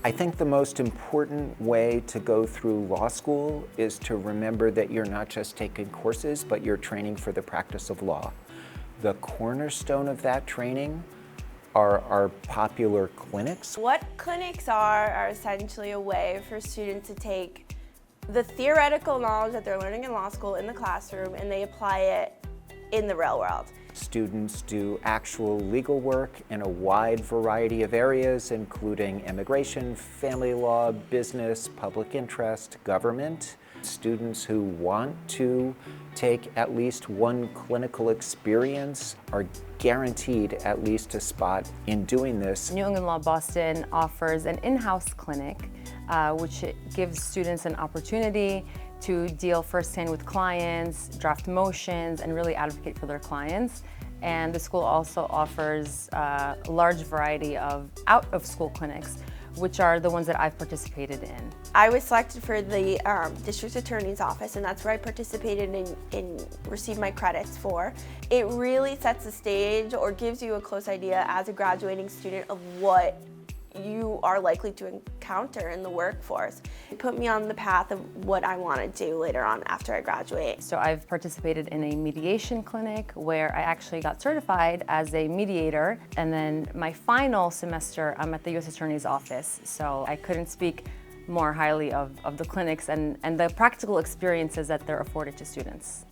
I think the most important way to go through law school is to remember that you're not just taking courses, but you're training for the practice of law. The cornerstone of that training are our popular clinics. What clinics are essentially a way for students to take the theoretical knowledge that they're learning in law school in the classroom and they apply it in the real world. Students do actual legal work in a wide variety of areas, including immigration, family law, business, public interest, government. Students who want to take at least one clinical experience are guaranteed at least a spot in doing this. New England Law Boston offers an in-house clinic, which gives students an opportunity to deal firsthand with clients, draft motions, and really advocate for their clients. And the school also offers a large variety of out-of-school clinics, which are the ones that I've participated in. I was selected for the district attorney's office, and that's where I participated and received my credits for. It really sets the stage or gives you a close idea as a graduating student of what you are likely to encounter in the workforce. It put me on the path of what I want to do later on after I graduate. So I've participated in a mediation clinic where I actually got certified as a mediator, and then my final semester I'm at the U.S. Attorney's Office, so I couldn't speak more highly of the clinics and the practical experiences that they're afforded to students.